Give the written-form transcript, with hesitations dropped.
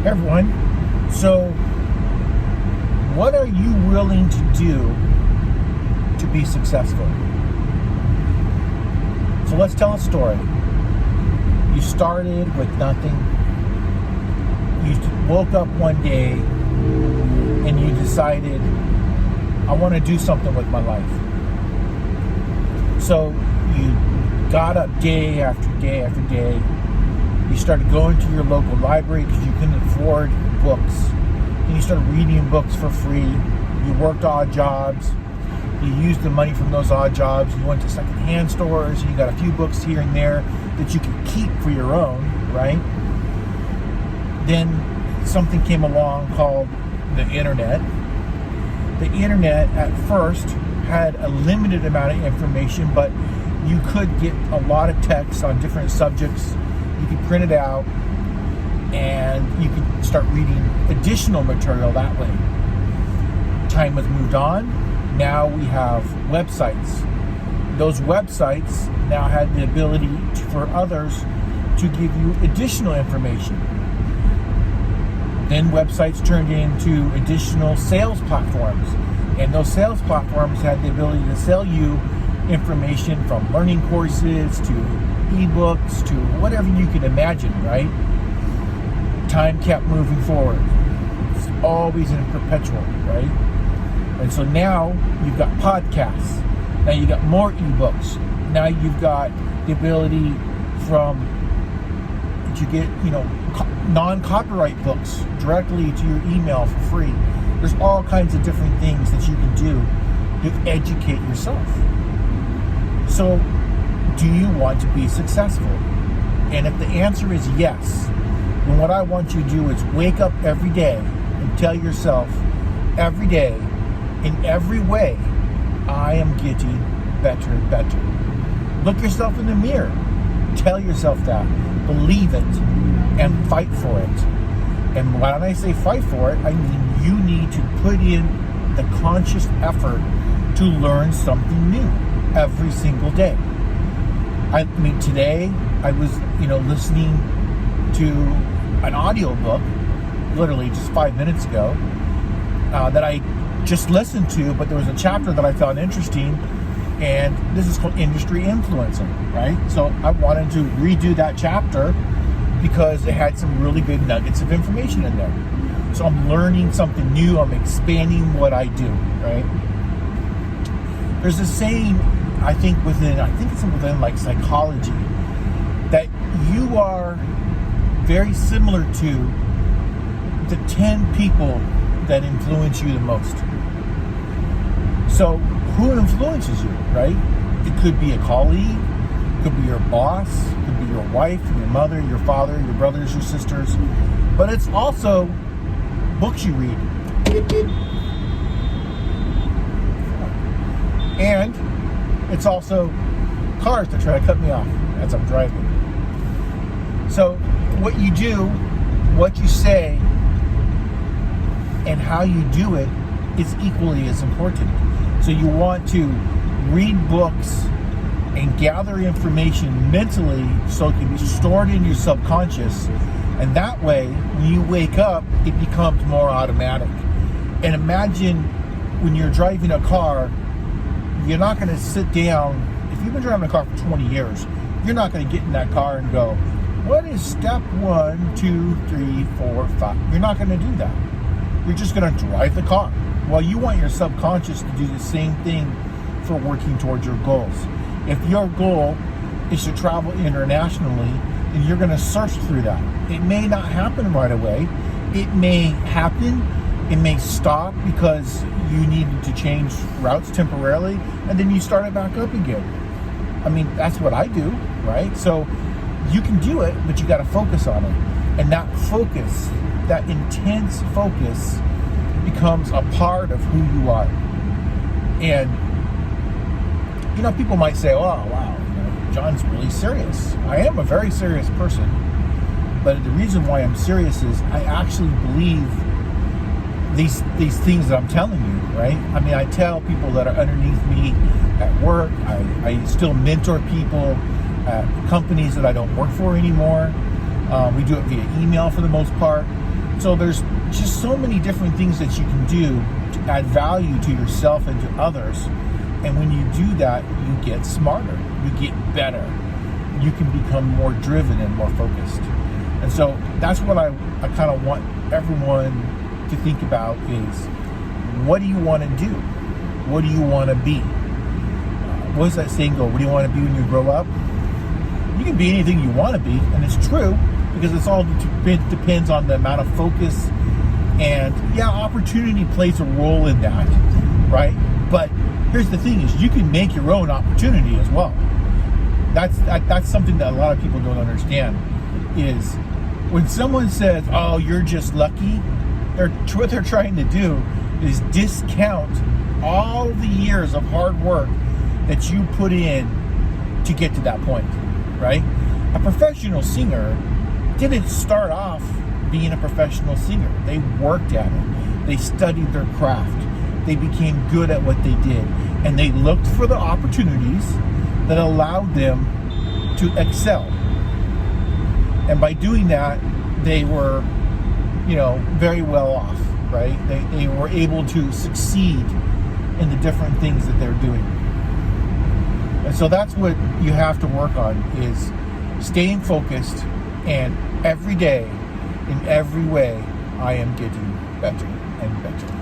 Hey everyone. So, what are you willing to do to be successful? So let's tell a story. You started with nothing. You woke up one day and you decided, I want to do something with my life. So you got up day after day after day. You started going to your local library because you couldn't afford books. And you started reading books for free. You worked odd jobs. You used the money from those odd jobs. You went to secondhand stores. You got a few books here and there that you could keep for your own, right? Then something came along called the internet. The internet at first had a limited amount of information, but you could get a lot of text on different subjects. You could print it out and you could start reading additional material that way. Time has moved on. Now we have websites. Those websites now had the ability for others to give you additional information. Then websites turned into additional sales platforms. And those sales platforms had the ability to sell you information from learning courses to ebooks to whatever you can imagine, right? Time kept moving forward. It's always in perpetual, right? And so now you've got podcasts. Now you've got more ebooks. Now you've got the ability to get, non-copyright books directly to your email for free. There's all kinds of different things that you can do to educate yourself. So, do you want to be successful? And if the answer is yes, then what I want you to do is wake up every day and tell yourself every day, in every way, I am getting better and better. Look yourself in the mirror. Tell yourself that. Believe it and fight for it. And when I say fight for it, I mean you need to put in the conscious effort to learn something new every single day. I mean, today I was, listening to an audio book, literally just 5 minutes ago, that I just listened to, but there was a chapter that I found interesting, and this is called industry influencing, right? So I wanted to redo that chapter because it had some really good nuggets of information in there. So I'm learning something new. I'm expanding what I do, right? There's a saying, I think it's within like psychology, that you are very similar to the 10 people that influence you the most. So who influences you, right? It could be a colleague, it could be your boss, it could be your wife, your mother, your father, your brothers, your sisters, but it's also books you read. And it's also cars that try to cut me off as I'm driving. So what you do, what you say, and how you do it is equally as important. So you want to read books and gather information mentally so it can be stored in your subconscious. And that way, when you wake up, it becomes more automatic. And imagine when you're driving a car, you're not going to sit down. If you've been driving a car for 20 years, you're not going to get in that car and go, what is step 1, 2, 3, 4, 5? You're not going to do that. You're just going to drive the car. Well, you want your subconscious to do the same thing for working towards your goals. If your goal is to travel internationally, then you're going to search through that. It may not happen right away. It may happen. It may stop because you needed to change routes temporarily, and then you start it back up again. I mean, that's what I do, right? So you can do it, but you got to focus on it. And that focus, that intense focus, becomes a part of who you are. And, people might say, oh, wow, John's really serious. I am a very serious person. But the reason why I'm serious is I actually believe these things that I'm telling you, right? I mean, I tell people that are underneath me at work. I still mentor people at companies that I don't work for anymore. We do it via email for the most part. So there's just so many different things that you can do to add value to yourself and to others. And when you do that, you get smarter, you get better, you can become more driven and more focused. And so that's what I kind of want everyone to think about is, what do you want to do? What do you want to be? What does that saying go? What do you want to be when you grow up? You can be anything you want to be, and it's true, because it's all depends on the amount of focus. And yeah, opportunity plays a role in that, right? But here's the thing is, you can make your own opportunity as well. That's something that a lot of people don't understand, is when someone says, oh, you're just lucky, what they're trying to do is discount all the years of hard work that you put in to get to that point, right? A professional singer didn't start off being a professional singer. They worked at it. They studied their craft. They became good at what they did. And they looked for the opportunities that allowed them to excel. And by doing that, they were, very well off, right? They were able to succeed in the different things that they're doing. And so that's what you have to work on, is staying focused, and every day, in every way, I am getting better and better.